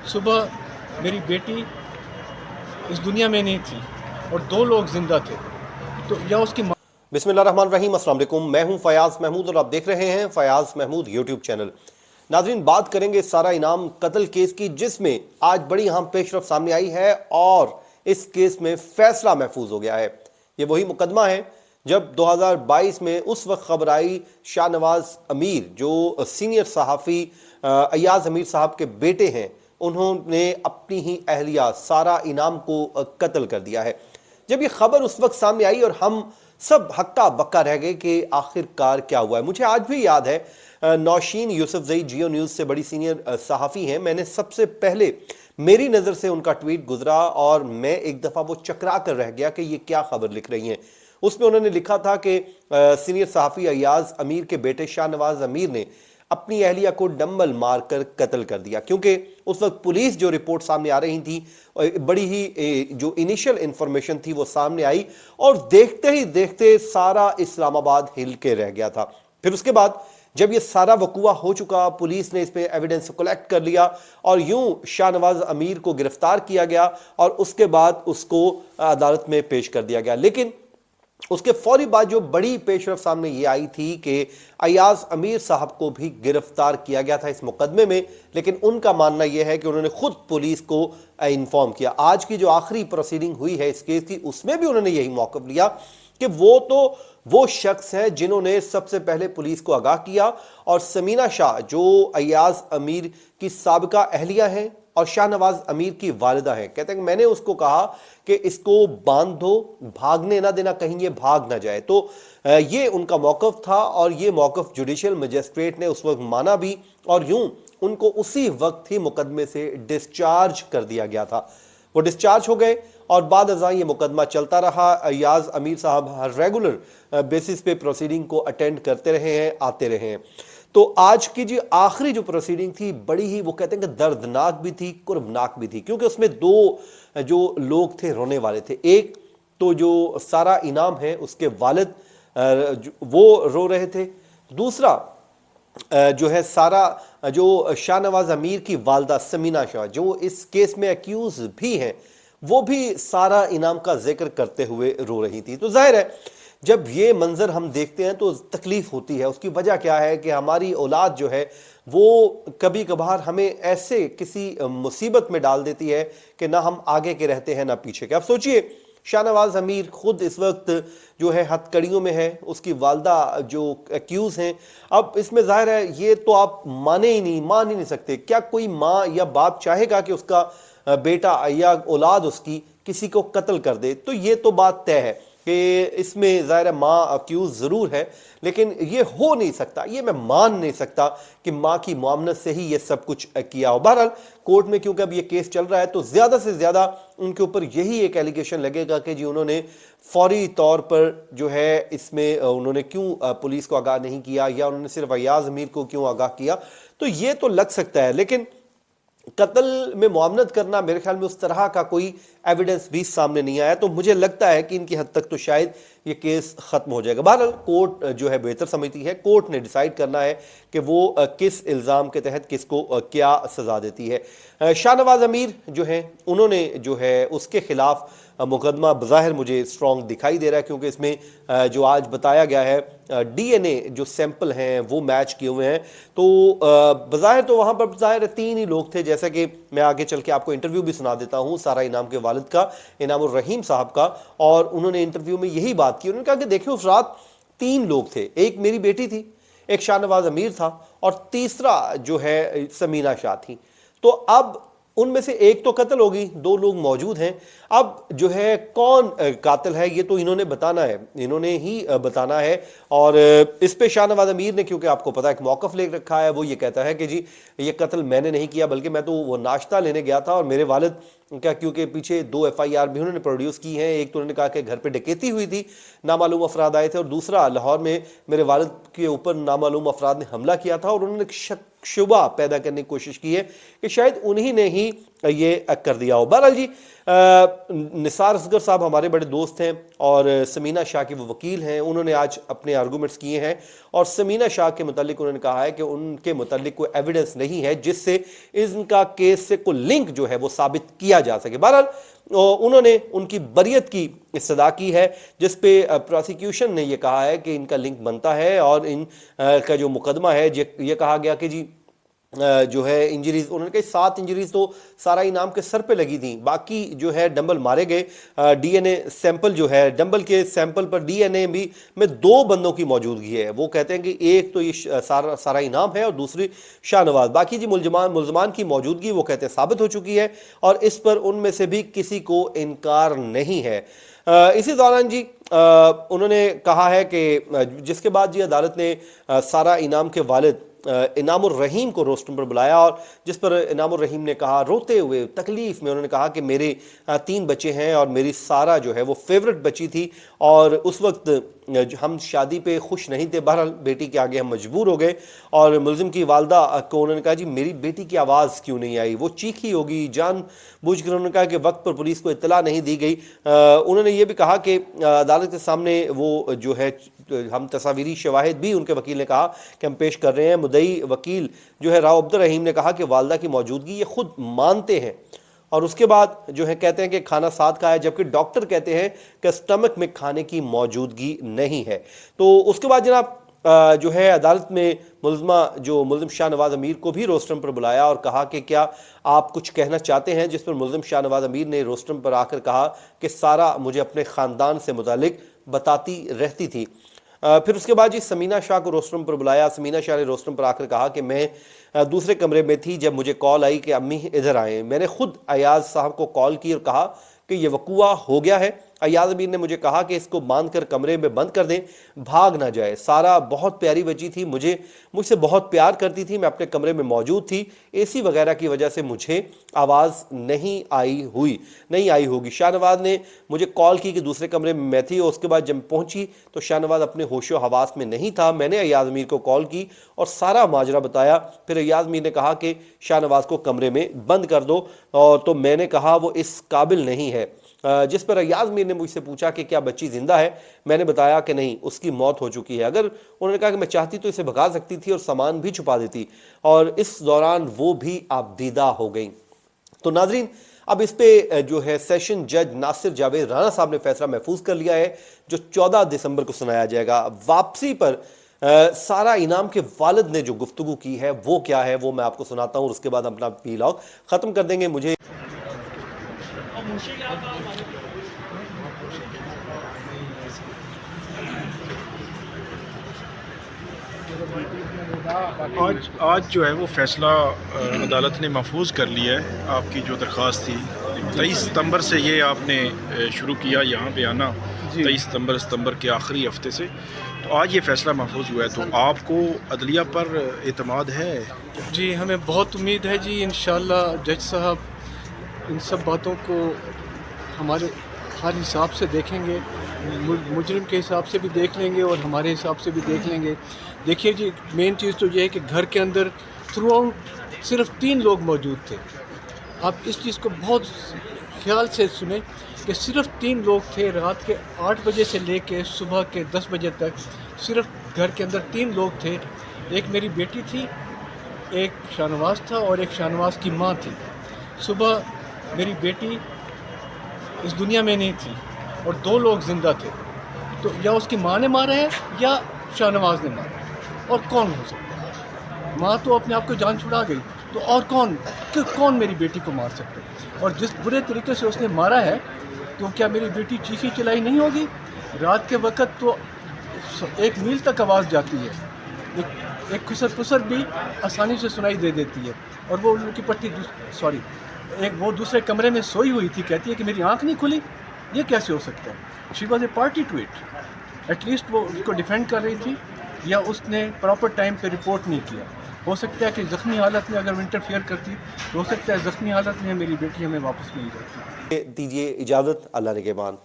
सुबह मेरी बेटी इस दुनिया में नहीं थी और 2 लोग जिंदा थे, तो या उसकी बिस्मिल्लाहिर्रहमानिर्रहीम, अस्सलाम वालेकुम। मैं हूं फयाज महमूद और आप देख रहे हैं फयाज महमूद यूट्यूब चैनल। नाजरीन, बात करेंगे सारा इनाम कत्ल केस की, जिसमें आज बड़ी अहम पेशरफ सामने आई है और इस केस में फैसला महफूज हो गया है। ये वही मुकदमा है जब 2022 में उस वक्त खबर आई शाहनवाज अमीर, जो सीनियर सहाफ़ी अय्याज अमीर साहब के बेटे हैं, उन्होंने अपनी ही अहलिया सारा इनाम को कत्ल कर दिया है। जब ये खबर उस वक्त सामने आई और हम सब हक्का बक्का रह गए कि आखिरकार क्या हुआ है। मुझे आज भी याद है, नौशीन यूसुफजई जियो न्यूज़ से बड़ी सीनियर सहाफ़ी हैं, मैंने सबसे पहले मेरी नज़र से उनका ट्वीट गुजरा और मैं एक दफ़ा वो चकरा कर रह गया कि ये क्या खबर लिख रही हैं। उसमें उन्होंने लिखा था कि सीनियर सहाफ़ी अय्याज अमीर के बेटे शाहनवाज अमीर ने अपनी अहलिया को डंबल मारकर कत्ल कर दिया, क्योंकि उस वक्त पुलिस जो रिपोर्ट सामने आ रही थी, बड़ी ही जो इनिशियल इंफॉर्मेशन थी वो सामने आई और देखते ही देखते सारा इस्लामाबाद हिल के रह गया था। फिर उसके बाद जब ये सारा वकूआ हो चुका, पुलिस ने इस पे एविडेंस कलेक्ट कर लिया और यूं शाहनवाज अमीर को गिरफ्तार किया गया और उसके बाद उसको अदालत में पेश कर दिया गया। लेकिन उसके फौरी बाद जो बड़ी पेशरफ सामने ये आई थी कि अय्याज अमीर साहब को भी गिरफ्तार किया गया था इस मुकदमे में, लेकिन उनका मानना यह है कि उन्होंने खुद पुलिस को इन्फॉर्म किया। आज की जो आखिरी प्रोसीडिंग हुई है इस केस की, उसमें भी उन्होंने यही मौक़िफ़ लिया कि वो शख्स हैं जिन्होंने सबसे पहले पुलिस को आगाह किया और समीना शाह, जो अय्याज अमीर की साबिका अहलिया हैं और शाहनवाज अमीर की वालिदा है, कहते हैं कि मैंने उसको कहा कि इसको बांध दो, भागने ना देना, कहीं ये भाग ना जाए। तो ये उनका मौक़िफ़ था और ये मौक़िफ़ जुडिशियल मजिस्ट्रेट ने उस वक्त माना भी और यूं उनको उसी वक्त ही मुकदमे से डिस्चार्ज कर दिया गया था। वो डिस्चार्ज हो गए और बाद अज़ां ये मुकदमा चलता रहा। अय्याज अमीर साहब हर रेगुलर बेसिस पे प्रोसीडिंग को अटेंड करते रहे हैं, आते रहे हैं। तो आज की जो आखिरी जो प्रोसीडिंग थी, बड़ी ही वो कहते हैं कि दर्दनाक भी थी, कुर्बनाक भी थी, क्योंकि उसमें 2 जो लोग थे रोने वाले थे। एक तो जो सारा इनाम है उसके वालिद, वो रो रहे थे। दूसरा जो है सारा जो शाहनवाज अमीर की वालदा समीना शाह, जो इस केस में एक्यूज भी हैं, वो भी सारा इनाम का जिक्र करते हुए रो रही थी। तो जाहिर है जब ये मंजर हम देखते हैं तो तकलीफ होती है। उसकी वजह क्या है कि हमारी औलाद जो है वो कभी कभार हमें ऐसे किसी मुसीबत में डाल देती है कि ना हम आगे के रहते हैं ना पीछे के। अब सोचिए, शाहनवाज अमीर खुद इस वक्त जो है हथकड़ियों में है, उसकी वालदा जो एक्यूज हैं। अब इसमें जाहिर है ये तो आप मान ही नहीं सकते। क्या कोई माँ या बाप चाहेगा कि उसका बेटा या औलाद उसकी किसी को कत्ल कर दे? तो ये तो बात तय है कि इसमें ज़ाहिर माँ अक्यूज़ ज़रूर है, लेकिन ये हो नहीं सकता, ये मैं मान नहीं सकता कि माँ की मुआवनत से ही ये सब कुछ किया हो। बहरहाल कोर्ट में क्योंकि अब ये केस चल रहा है तो ज़्यादा से ज़्यादा उनके ऊपर यही एक एलिगेशन लगेगा कि जी उन्होंने फौरी तौर पर जो है इसमें उन्होंने क्यों पुलिस को आगाह नहीं किया या उन्होंने सिर्फ अय्याज अमीर को क्यों आगाह किया। तो ये तो लग सकता है, लेकिन कत्ल में मुआवनत करना, मेरे ख्याल में उस तरह का कोई एविडेंस भी सामने नहीं आया। तो मुझे लगता है कि इनकी हद तक तो शायद ये केस खत्म हो जाएगा। बहरहाल कोर्ट जो है बेहतर समझती है, कोर्ट ने डिसाइड करना है कि वो किस इल्ज़ाम के तहत किसको क्या सज़ा देती है। शाहनवाज अमीर जो है उन्होंने जो है उसके खिलाफ मुकदमा बज़ाहिर मुझे स्ट्रॉन्ग दिखाई दे रहा है, क्योंकि इसमें जो आज बताया गया है डीएनए जो सैंपल हैं वो मैच किए हुए हैं। तो बज़ाहिर तो वहाँ पर ज़ाहिर 3 ही लोग थे, जैसा कि मैं आगे चल के आपको इंटरव्यू भी सुना देता हूँ सारा इनाम के वालिद का, इनामुर रहीम साहब का। और उन्होंने इंटरव्यू में यही बात की, उन्होंने कहा कि देखिए उस रात 3 लोग थे, एक मेरी बेटी थी, एक शाहनवाज अमीर था और तीसरा जो है समीना शाह थी। तो अब उनमें से एक तो कत्ल होगी, 2 लोग मौजूद हैं। अब जो है कौन कातिल है ये तो इन्होंने बताना है, इन्होंने ही बताना है। और इस पे शाहनवाज अमीर ने, क्योंकि आपको पता है, एक मौक़िफ़ ले रखा है। वो ये कहता है कि जी ये कत्ल मैंने नहीं किया, बल्कि मैं तो वो नाश्ता लेने गया था और मेरे वालिद क्या, क्योंकि पीछे 2 FIR भी उन्होंने प्रोड्यूस की हैं। एक तो उन्होंने कहा कि घर पे डकैती हुई थी, नामालूम अफराद आए थे, और दूसरा लाहौर में मेरे वालिद के ऊपर नामालूम अफराद ने हमला किया था और उन्होंने शुबा पैदा करने की कोशिश की है कि शायद उन्हीं ने ही یہ کر دیا ہو۔ بہرحال جی نثار اصغر صاحب ہمارے بڑے دوست ہیں اور سمینہ شاہ کے وہ وکیل ہیں، انہوں نے آج اپنے آرگومنٹس کیے ہیں اور سمینہ شاہ کے متعلق انہوں نے کہا ہے کہ ان کے متعلق کوئی ایویڈنس نہیں ہے جس سے ان کا کیس سے کوئی لنک جو ہے وہ ثابت کیا جا سکے۔ بہرحال انہوں نے ان کی بریت کی استدعا کی ہے جس پہ پروسیکیوشن نے یہ کہا ہے کہ ان کا لنک بنتا ہے اور ان کا جو مقدمہ ہے یہ کہا گیا کہ جی جو ہے انجریز، انہوں نے کہا 7 انجریز تو سارا انعام کے سر پہ لگی تھیں، باقی جو ہے ڈمبل مارے گئے، ڈی این اے سیمپل جو ہے ڈمبل کے سیمپل پر ڈی این اے بھی میں 2 بندوں کی موجودگی ہے، وہ کہتے ہیں کہ ایک تو یہ سارا انعام ہے اور دوسری شاہ نواز، باقی جی ملزمان کی موجودگی وہ کہتے ہیں ثابت ہو چکی ہے اور اس پر ان میں سے بھی کسی کو انکار نہیں ہے۔ اسی دوران جی انہوں نے کہا ہے کہ جس کے بعد جی عدالت نے سارا انعام کے والد انعام الرحیم کو روسٹروم پر بلایا اور جس پر انعام الرحیم نے کہا روتے ہوئے تکلیف میں، انہوں نے کہا کہ میرے 3 بچے ہیں اور میری سارا جو ہے وہ فیورٹ بچی تھی اور اس وقت ہم شادی پہ خوش نہیں تھے، بہرحال بیٹی کے آگے ہم مجبور ہو گئے۔ اور ملزم کی والدہ کو انہوں نے کہا جی میری بیٹی کی آواز کیوں نہیں آئی، وہ چیخی ہوگی، جان بوجھ کر انہوں نے کہا کہ وقت پر پولیس کو اطلاع نہیں دی گئی۔ انہوں نے یہ بھی کہا کہ عدالت کے سامنے وہ جو ہے ہم تصاویری شواہد بھی ان کے وکیل نے کہا کہ ہم پیش کر رہے ہیں۔ مدعی وکیل جو ہے راؤ عبدالرحیم نے کہا کہ والدہ کی موجودگی یہ خود مانتے ہیں اور اس کے بعد جو ہے کہتے ہیں کہ کھانا ساتھ کھایا، جبکہ ڈاکٹر کہتے ہیں کہ سٹمک میں کھانے کی موجودگی نہیں ہے۔ تو اس کے بعد جناب جو ہے عدالت میں ملزم شاہ نواز امیر کو بھی روسٹرم پر بلایا اور کہا کہ کیا آپ کچھ کہنا چاہتے ہیں، جس پر ملزم شاہ نواز امیر نے روسٹرم پر آ کر کہا کہ سارا مجھے اپنے خاندان سے متعلق بتاتی رہتی تھی۔ پھر اس کے بعد جی سمینہ شاہ کو روسٹرم پر بلایا، سمینہ شاہ نے روسٹرم پر آ کر کہا کہ میں دوسرے کمرے میں تھی جب مجھے کال آئی کہ امی ادھر آئیں، میں نے خود ایاز صاحب کو کال کی اور کہا کہ یہ وقوع ہو گیا ہے۔ ایاز امیر نے مجھے کہا کہ اس کو باندھ کر کمرے میں بند کر دیں، بھاگ نہ جائے، سارا بہت پیاری بچی تھی، مجھ سے بہت پیار کرتی تھی، میں اپنے کمرے میں موجود تھی، اے سی وغیرہ کی وجہ سے مجھے آواز نہیں آئی ہوگی۔ شاہ نواز نے مجھے کال کی کہ دوسرے کمرے میں میں تھی اور اس کے بعد جب پہنچی تو شاہ نواز اپنے ہوش و حواس میں نہیں تھا، میں نے ایاز امیر کو کال کی اور سارا ماجرا بتایا۔ پھر ایاز امیر نے کہا کہ شاہ نواز کو کمرے میں بند کر دو اور تو میں نے کہا وہ اس قابل نہیں ہے، جس پر ایاز امیر نے مجھ سے پوچھا کہ کیا بچی زندہ ہے، میں نے بتایا کہ نہیں، اس کی موت ہو چکی ہے، اگر انہوں نے کہا کہ میں چاہتی تو اسے بھگا سکتی تھی اور سامان بھی چھپا دیتی، اور اس دوران وہ بھی آبدیدہ ہو گئیں۔ تو ناظرین اب اس پہ جو ہے سیشن جج ناصر جاوید رانا صاحب نے فیصلہ محفوظ کر لیا ہے جو 14 دسمبر کو سنایا جائے گا۔ واپسی پر سارا انعام کے والد نے جو گفتگو کی ہے وہ کیا ہے وہ میں آپ کو سناتا ہوں اور اس کے بعد اپنا ویلاگ ختم کر دیں گے۔ مجھے آج جو ہے وہ فیصلہ عدالت نے محفوظ کر لیا ہے۔ آپ کی جو درخواست تھی 23 ستمبر سے یہ آپ نے شروع کیا یہاں پہ آنا، 23 ستمبر کے آخری ہفتے سے، تو آج یہ فیصلہ محفوظ ہوا ہے، تو آپ کو عدلیہ پر اعتماد ہے؟ جی ہمیں بہت امید ہے جی، انشاءاللہ جج صاحب ان سب باتوں کو ہمارے ہر حساب سے دیکھیں گے، مجرم کے حساب سے بھی دیکھ لیں گے اور ہمارے حساب سے بھی دیکھ لیں گے۔ دیکھیے جی مین چیز تو یہ ہے کہ گھر کے اندر تھرو آؤٹ صرف 3 لوگ موجود تھے۔ آپ اس چیز کو بہت خیال سے سنیں کہ صرف 3 لوگ تھے، رات کے 8 بجے سے لے کے صبح کے 10 بجے تک صرف گھر کے اندر 3 لوگ تھے۔ ایک میری بیٹی تھی، ایک شاہ نواز تھا اور ایک شاہ نواز کی ماں تھی۔ صبح میری بیٹی اس دنیا میں نہیں تھی اور 2 لوگ زندہ تھے، تو یا اس کی ماں نے مارا ہے یا شاہ نواز نے مارا ہے، اور کون ہو سکتا ہے؟ ماں تو اپنے آپ کو جان چھڑا گئی، تو اور کون میری بیٹی کو مار سکتے؟ اور جس برے طریقے سے اس نے مارا ہے تو کیا میری بیٹی چیخی چلائی نہیں ہوگی؟ رات کے وقت تو 1 میل تک آواز جاتی ہے، ایک خسر پسر بھی آسانی سے سنائی دے دیتی ہے، اور وہ ان کی پٹی وہ دوسرے کمرے میں سوئی ہوئی تھی، کہتی ہے کہ میری آنکھ نہیں کھلی، یہ کیسے ہو سکتا ہے؟ She was a party to it, at least وہ اس کو ڈیفینڈ کر رہی تھی، یا اس نے پراپر ٹائم پہ رپورٹ نہیں کیا۔ ہو سکتا ہے کہ زخمی حالت میں اگر وہ انٹرفیئر کرتی تو ہو سکتا ہے زخمی حالت میں میری بیٹی ہمیں واپس مل جاتی۔ دیجیے اجازت، اللہ نگہبان۔